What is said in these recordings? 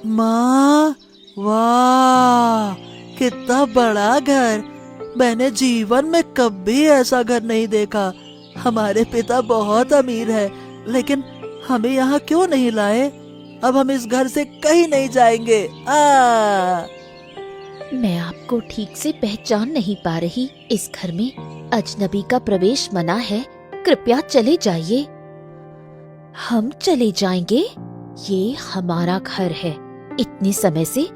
माँ, वाह कितना बड़ा घर। मैंने जीवन में कभी ऐसा घर नहीं देखा। हमारे पिता बहुत अमीर है, लेकिन हमें यहाँ क्यों नहीं लाए? अब हम इस घर से कहीं नहीं जाएंगे। मैं आपको ठीक से पहचान नहीं पा रही। इस घर में अजनबी का प्रवेश मना है। कृपया चले जाइए। हम चले जाएंगे? ये हमारा घर है। इतने समय से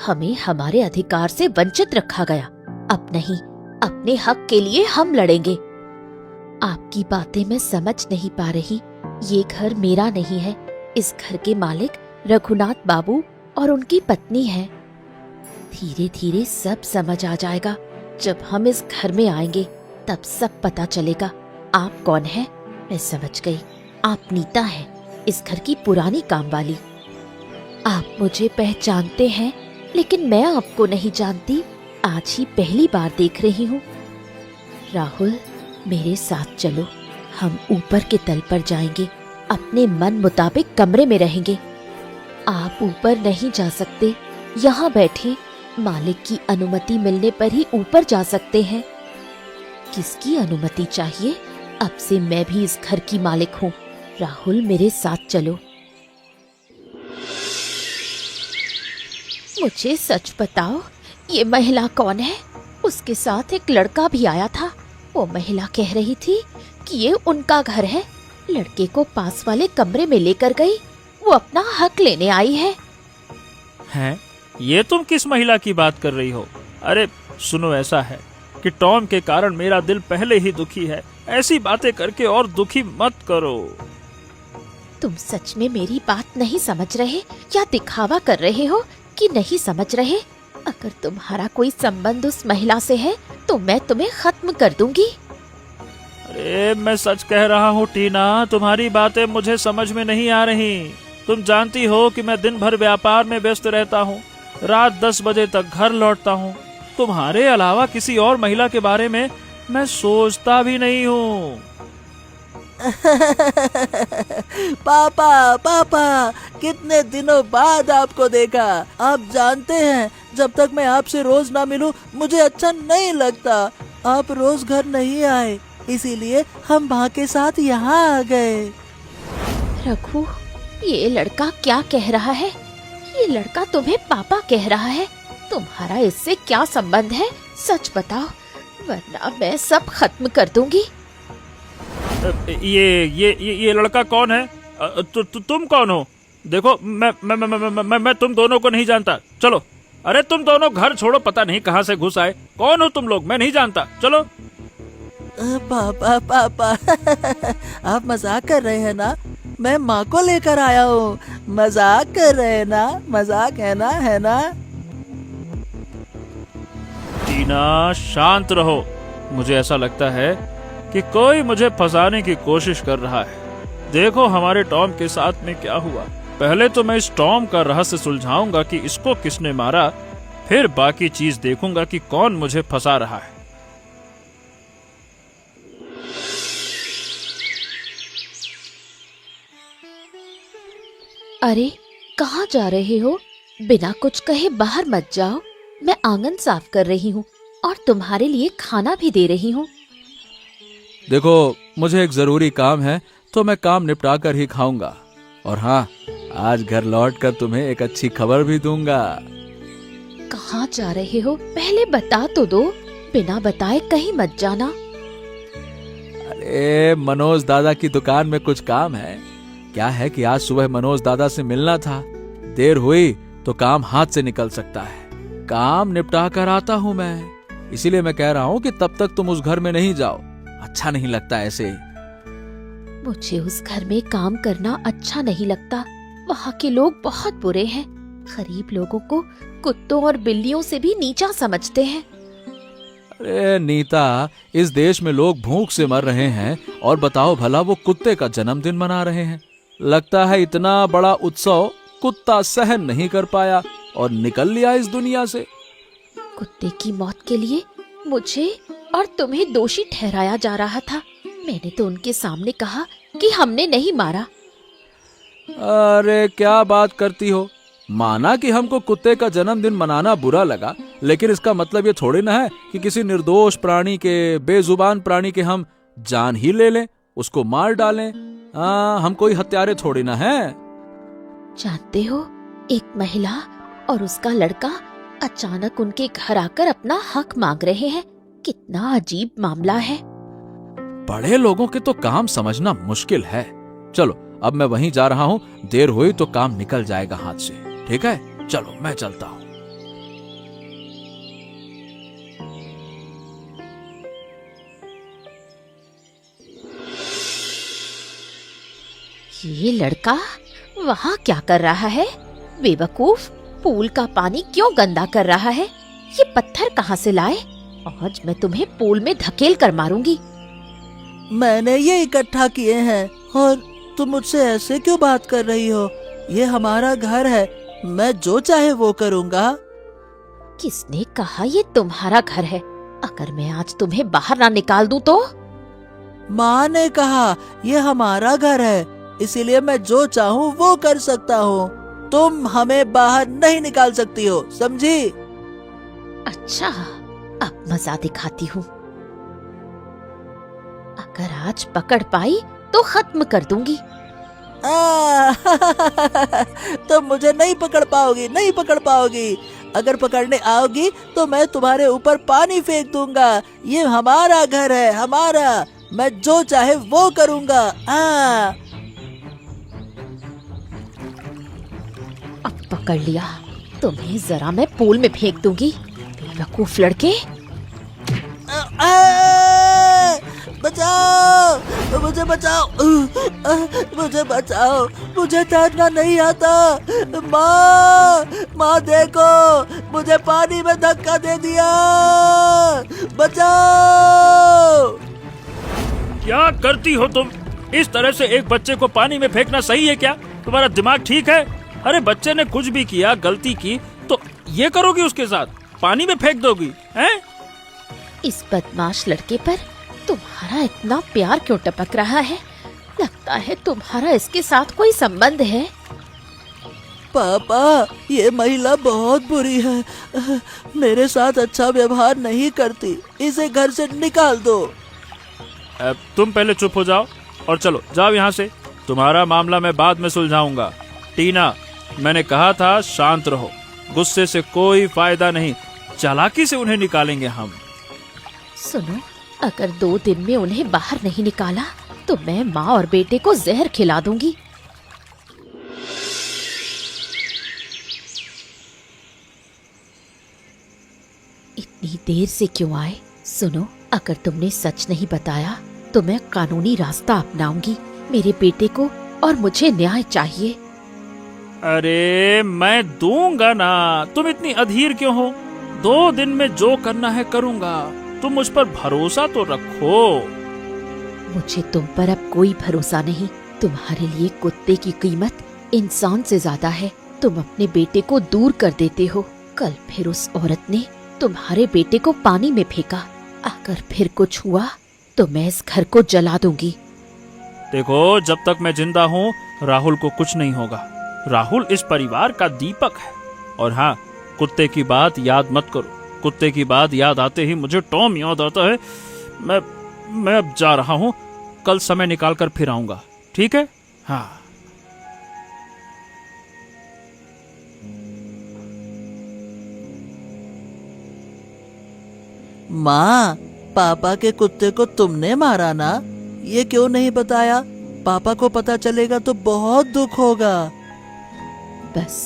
हमें हमारे अधिकार से वंचित रखा गया। अब नहीं, अपने हक के लिए हम लड़ेंगे। आपकी बातें मैं समझ नहीं पा रही। ये घर मेरा नहीं है। इस घर के मालिक रघुनाथ बाबू और उनकी पत्नी है। धीरे धीरे सब समझ आ जाएगा। जब हम इस घर में आएंगे तब सब पता चलेगा। आप कौन हैं? मैं समझ गई। आप नीता हैं, इस घर की पुरानी कामवाली। आप मुझे पहचानते हैं, लेकिन मैं आपको नहीं जानती। आज ही पहली बार देख रही हूँ। राहुल, मेरे साथ चलो। हम ऊपर के तल पर जाएंगे। अपने मन मुताबिक कमरे में रहेंगे। आप ऊपर नहीं जा सकते। यहाँ बैठे। मालिक की अनुमति मिलने पर ही ऊपर जा सकते हैं। किसकी अनुमति चाहिए? अब से मैं भी इस घर की मालिक हूँ। राहुल, मेरे साथ चलो। मुझे सच बताओ, ये महिला कौन है? उसके साथ एक लड़का भी आया था। वो महिला कह रही थी कि ये उनका घर है। लड़के को पास वाले कमरे में लेकर गई। वो अपना हक लेने आई है। हैं? ये तुम किस महिला की बात कर रही हो? अरे सुनो, ऐसा है कि टॉम के कारण मेरा दिल पहले ही दुखी है। ऐसी बातें करके और दुखी मत करो। तुम सच में मेरी बात नहीं समझ रहे या दिखावा कर रहे हो कि नहीं समझ रहे? अगर तुम्हारा कोई संबंध उस महिला से है तो मैं तुम्हें खत्म कर दूंगी। अरे मैं सच कह रहा हूँ टीना, तुम्हारी बातें मुझे समझ में नहीं आ रही। तुम जानती हो कि मैं दिन भर व्यापार में व्यस्त रहता हूँ। रात 10 बजे तक घर लौटता हूँ। तुम्हारे अलावा किसी और महिला के बारे में मैं सोचता भी नहीं हूँ। पापा, पापा, कितने दिनों बाद आपको देखा। आप जानते हैं, जब तक मैं आपसे रोज ना मिलूं मुझे अच्छा नहीं लगता। आप रोज घर नहीं आए, इसीलिए हम माँ के साथ यहाँ आ गए। रघु, ये लड़का क्या कह रहा है? ये लड़का तुम्हें पापा कह रहा है। तुम्हारा इससे क्या संबंध है? सच बताओ, वरना मैं सब खत्म कर दूंगी। ये लड़का कौन है? तुम कौन हो? देखो, मैं तुम दोनों को नहीं जानता। चलो। अरे तुम दोनों घर छोड़ो, पता नहीं कहाँ से घुस आए। कौन हो तुम लोग? मैं नहीं जानता। चलो। पापा, पापा, आप मजाक कर रहे हैं ना? मैं माँ को लेकर आया हूँ। मजाक कर रहे हैं ना? मजाक है ना? है ना? टीना, शांत रहो। मुझे ऐसा लगता है कि कोई मुझे फंसाने की कोशिश कर रहा है। देखो हमारे टॉम के साथ में क्या हुआ। पहले तो मैं इस टॉम का रहस्य सुलझाऊंगा कि इसको किसने मारा, फिर बाकी चीज देखूंगा कि कौन मुझे फंसा रहा है। अरे, कहाँ जा रहे हो? बिना कुछ कहे बाहर मत जाओ। मैं आंगन साफ कर रही हूँ और तुम्हारे लिए खाना भी दे रही हूँ। देखो, मुझे एक जरूरी काम है, तो मैं काम निपटा कर ही खाऊंगा। और हाँ, आज घर लौटकर तुम्हें एक अच्छी खबर भी दूंगा। कहाँ जा रहे हो? पहले बता तो दो। बिना बताए कहीं मत जाना। अरे मनोज दादा की दुकान में कुछ काम है। क्या है कि आज सुबह मनोज दादा से मिलना था। देर हुई तो काम हाथ से निकल सकता है। काम निपटा कर आता हूँ मैं। इसीलिए मैं कह रहा हूँ कि तब तक तुम उस घर में नहीं जाओ। अच्छा नहीं लगता ऐसे। मुझे उस घर में काम करना अच्छा नहीं लगता। वहाँ के लोग बहुत बुरे हैं। गरीब लोगों को कुत्तों और बिल्लियों से भी नीचा समझते हैं। अरे नीता, इस देश में लोग भूख से मर रहे हैं और बताओ भला वो कुत्ते का जन्मदिन मना रहे हैं। लगता है इतना बड़ा उत्सव कुत्ता सहन नहीं कर पाया और निकल लिया इस दुनिया से। कुत्ते की मौत के लिए मुझे और तुम्हें दोषी ठहराया जा रहा था। मैंने तो उनके सामने कहा कि हमने नहीं मारा। अरे क्या बात करती हो? माना कि हमको कुत्ते का जन्मदिन मनाना बुरा लगा, लेकिन इसका मतलब ये थोड़ी ना है कि किसी निर्दोष प्राणी के, बेजुबान प्राणी के हम जान ही ले लें, उसको मार डालें। हम कोई हत्यारे थोड़ी ना हैं। जानते हो, एक महिला और उसका लड़का अचानक उनके घर आकर अपना हक मांग रहे हैं। कितना अजीब मामला है। बड़े लोगों के तो काम समझना मुश्किल है। चलो अब मैं वहीं जा रहा हूँ, देर हुई तो काम निकल जाएगा हाथ से। ठीक है, चलो मैं चलता हूँ। ये लड़का वहाँ क्या कर रहा है? बेवकूफ, पूल का पानी क्यों गंदा कर रहा है? ये पत्थर कहाँ से लाए? आज मैं तुम्हें पूल में धकेल कर मारूंगी। मैंने ये इकट्ठा किए हैं और तुम मुझसे ऐसे क्यों बात कर रही हो? ये हमारा घर है, मैं जो चाहे वो करूँगा। किसने कहा ये तुम्हारा घर है? अगर मैं आज तुम्हें बाहर ना निकाल दूं तो? माँ ने कहा ये हमारा घर है, इसीलिए मैं जो चाहूँ वो कर सकता हूँ। तुम हमें बाहर नहीं निकाल सकती हो, समझी? अच्छा, अब मजा दिखाती हूँ। अगर आज पकड़ पाई तो खत्म कर दूंगी। तुम मुझे नहीं पकड़ पाओगी, नहीं पकड़ पाओगी। अगर पकड़ने आओगी तो मैं तुम्हारे ऊपर पानी फेंक दूंगा। ये हमारा घर है, हमारा। मैं जो चाहे वो करूंगा। अब पकड़ लिया, तुम्हें जरा मैं पूल में फेंक दूंगी। बेवकूफ लड़के। बचाओ, मुझे बचाओ, मुझे बचाओ, मुझे तैरना नहीं आता। माँ, माँ देखो, मुझे पानी में धक्का दे दिया। बचाओ। क्या करती हो तुम? इस तरह से एक बच्चे को पानी में फेंकना सही है क्या? तुम्हारा दिमाग ठीक है? अरे बच्चे ने कुछ भी किया, गलती की तो ये करोगी उसके साथ? पानी में फेंक दोगी हैं? इस बदमाश लड़के पर तुम्हारा इतना प्यार क्यों टपक रहा है? लगता है तुम्हारा इसके साथ कोई संबंध है। पापा, ये महिला बहुत बुरी है, मेरे साथ अच्छा व्यवहार नहीं करती। इसे घर से निकाल दो। अब तुम पहले चुप हो जाओ और चलो जाओ यहाँ से। तुम्हारा मामला मैं बाद में सुलझाऊंगा। टीना, मैंने कहा था शांत रहो, गुस्से से कोई फायदा नहीं, चालाकी से उन्हें निकालेंगे हम। सुनो, अगर 2 दिन में उन्हें बाहर नहीं निकाला तो मैं माँ और बेटे को जहर खिला दूंगी। इतनी देर से क्यों आए? सुनो, अगर तुमने सच नहीं बताया तो मैं कानूनी रास्ता अपनाऊंगी। मेरे बेटे को और मुझे न्याय चाहिए। अरे मैं दूंगा ना, तुम इतनी अधीर क्यों हो? 2 दिन में जो करना है करूंगा, तुम मुझ पर भरोसा तो रखो। मुझे तुम पर अब कोई भरोसा नहीं। तुम्हारे लिए कुत्ते की कीमत इंसान से ज्यादा है। तुम अपने बेटे को दूर कर देते हो। कल फिर उस औरत ने तुम्हारे बेटे को पानी में फेंका। अगर फिर कुछ हुआ तो मैं इस घर को जला दूंगी। देखो, जब तक मैं जिंदा हूँ राहुल को कुछ नहीं होगा। राहुल इस परिवार का दीपक है। और हाँ, कुत्ते की बात याद मत करो। कुत्ते की बात याद आते ही मुझे टॉम याद आता है। मैं अब जा रहा हूँ, कल समय निकाल कर फिर आऊंगा, ठीक है? हाँ। माँ, पापा के कुत्ते को तुमने मारा ना? ये क्यों नहीं बताया? पापा को पता चलेगा तो बहुत दुख होगा। बस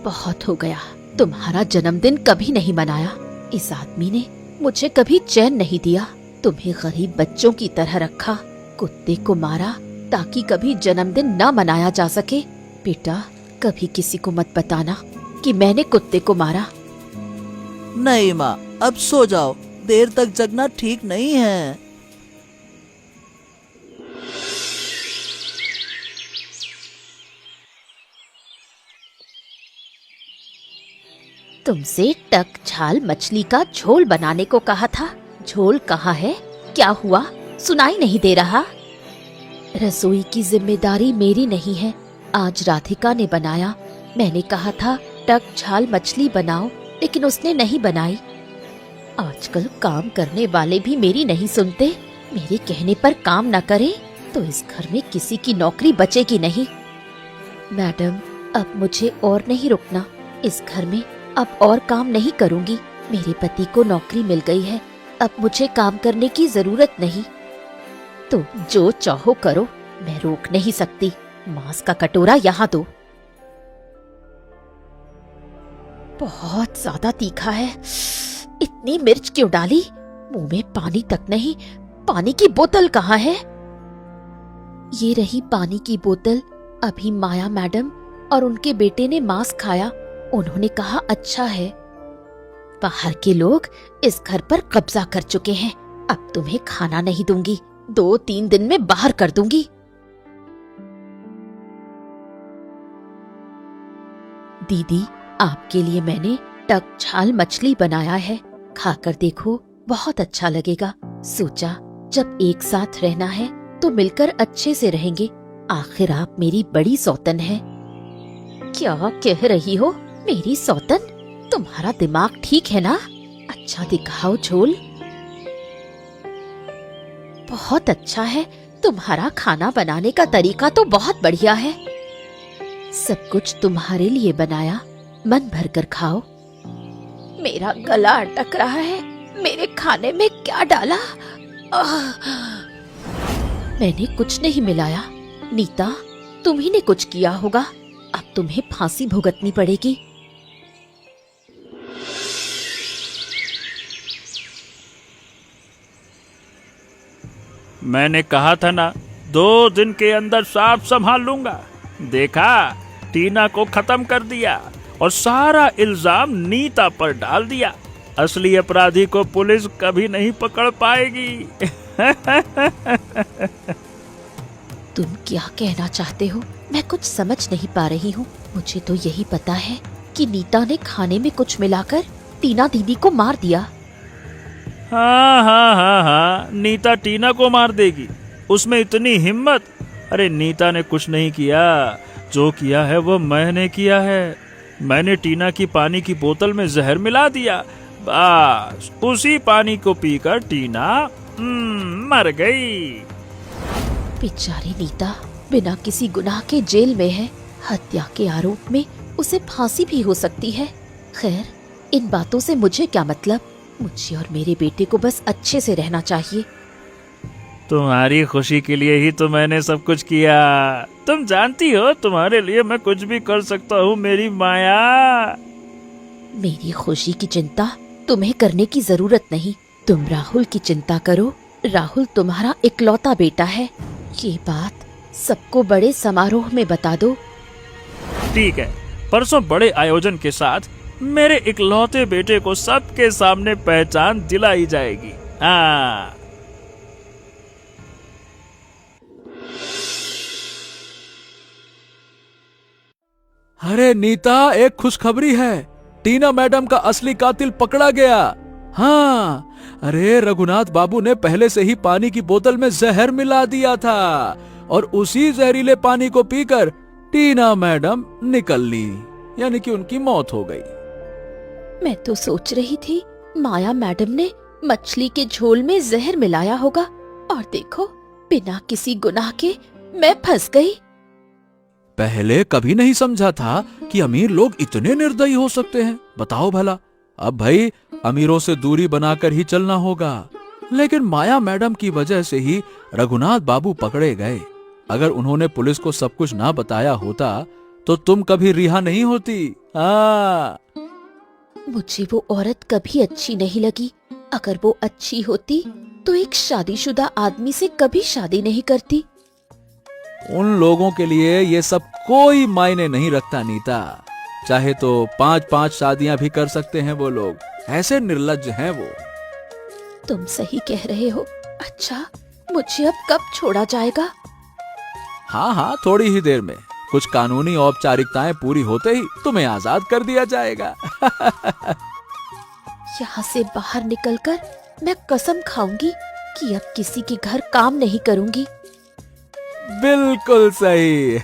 बहुत हो गया। तुम्हारा जन्मदिन कभी नहीं मनाया। इस आदमी ने मुझे कभी चैन नहीं दिया। तुम्हें गरीब बच्चों की तरह रखा। कुत्ते को मारा ताकि कभी जन्मदिन न मनाया जा सके। बेटा, कभी किसी को मत बताना कि मैंने कुत्ते को मारा। नहीं माँ, अब सो जाओ, देर तक जगना ठीक नहीं है। तुमसे टक झाल मछली का झोल बनाने को कहा था। झोल कहाँ है? क्या हुआ? सुनाई नहीं दे रहा। रसोई की जिम्मेदारी मेरी नहीं है। आज राधिका ने बनाया, मैंने कहा था टक झाल मछली बनाओ, लेकिन उसने नहीं बनाई। आजकल काम करने वाले भी मेरी नहीं सुनते। मेरे कहने पर काम न करें तो इस घर में किसी की नौकरी बचेगी नहीं। मैडम, अब मुझे और नहीं रुकना। इस घर में अब और काम नहीं करूंगी। मेरे पति को नौकरी मिल गई है, अब मुझे काम करने की जरूरत नहीं। तुम जो चाहो करो, मैं रोक नहीं सकती। मांस का कटोरा यहाँ दो। बहुत ज्यादा तीखा है। इतनी मिर्च क्यों डाली? मुंह में पानी तक नहीं। पानी की बोतल कहाँ है? ये रही पानी की बोतल। अभी माया मैडम और उनके बेटे ने मांस खाया। उन्होंने कहा अच्छा है। बाहर के लोग इस घर पर कब्जा कर चुके हैं। अब तुम्हें खाना नहीं दूंगी। 2-3 दिन में बाहर कर दूंगी। दीदी, आपके लिए मैंने टक झाल मछली बनाया है। खाकर देखो, बहुत अच्छा लगेगा। सोचा जब एक साथ रहना है तो मिलकर अच्छे से रहेंगे। आखिर आप मेरी बड़ी सौतन है। क्या कह रही हो? मेरी सौतन? तुम्हारा दिमाग ठीक है ना? अच्छा दिखाओ झोल। बहुत अच्छा है। तुम्हारा खाना बनाने का तरीका तो बहुत बढ़िया है। सब कुछ तुम्हारे लिए बनाया, मन भर कर खाओ। मेरा गला अटक रहा है। मेरे खाने में क्या डाला? मैंने कुछ नहीं मिलाया। नीता, तुम्ही ने कुछ किया होगा। अब तुम्हें फांसी भुगतनी पड़ेगी। मैंने कहा था ना, 2 दिन के अंदर साफ संभाल लूंगा। देखा, टीना को खत्म कर दिया और सारा इल्जाम नीता पर डाल दिया। असली अपराधी को पुलिस कभी नहीं पकड़ पाएगी। तुम क्या कहना चाहते हो? मैं कुछ समझ नहीं पा रही हूँ। मुझे तो यही पता है कि नीता ने खाने में कुछ मिलाकर टीना दीदी को मार दिया। हाँ, नीता टीना को मार देगी? उसमें इतनी हिम्मत? अरे नीता ने कुछ नहीं किया। जो किया है वो मैंने किया है। मैंने टीना की पानी की बोतल में जहर मिला दिया। बस उसी पानी को पीकर टीना मर गई। बेचारी नीता बिना किसी गुनाह के जेल में है। हत्या के आरोप में उसे फांसी भी हो सकती है। खैर, इन बातों से मुझे क्या मतलब? मुझे और मेरे बेटे को बस अच्छे से रहना चाहिए। तुम्हारी खुशी के लिए ही तो मैंने सब कुछ किया। तुम जानती हो, तुम्हारे लिए मैं कुछ भी कर सकता हूँ मेरी माया। मेरी खुशी की चिंता तुम्हें करने की जरूरत नहीं। तुम राहुल की चिंता करो। राहुल तुम्हारा इकलौता बेटा है। ये बात सबको बड़े समारोह में बता दो। ठीक है, परसों बड़े आयोजन के साथ मेरे इकलौते बेटे को सबके सामने पहचान दिलाई जाएगी। हाँ। अरे नीता, एक खुशखबरी है। टीना मैडम का असली कातिल पकड़ा गया। हाँ, अरे रघुनाथ बाबू ने पहले से ही पानी की बोतल में जहर मिला दिया था और उसी जहरीले पानी को पीकर टीना मैडम निकल ली, यानी कि उनकी मौत हो गई। मैं तो सोच रही थी माया मैडम ने मछली के झोल में जहर मिलाया होगा, और देखो बिना किसी गुनाह के मैं फंस गई। पहले कभी नहीं समझा था कि अमीर लोग इतने निर्दयी हो सकते हैं। बताओ भला। अब भाई, अमीरों से दूरी बनाकर ही चलना होगा। लेकिन माया मैडम की वजह से ही रघुनाथ बाबू पकड़े गए। अगर उन्होंने पुलिस को सब कुछ ना बताया होता तो तुम कभी रिहा नहीं होती। मुझे वो औरत कभी अच्छी नहीं लगी। अगर वो अच्छी होती तो एक शादीशुदा आदमी से कभी शादी नहीं करती। उन लोगों के लिए ये सब कोई मायने नहीं रखता नीता। चाहे तो 5-5 शादियां भी कर सकते हैं वो लोग। ऐसे निर्लज्ज हैं वो। तुम सही कह रहे हो। अच्छा, मुझे अब कब छोड़ा जाएगा? हाँ, थोड़ी ही देर में। कुछ कानूनी औपचारिकताएं पूरी होते ही तुम्हें आजाद कर दिया जाएगा। यहाँ से बाहर निकलकर मैं कसम खाऊंगी कि अब किसी के घर काम नहीं करूंगी। बिल्कुल सही।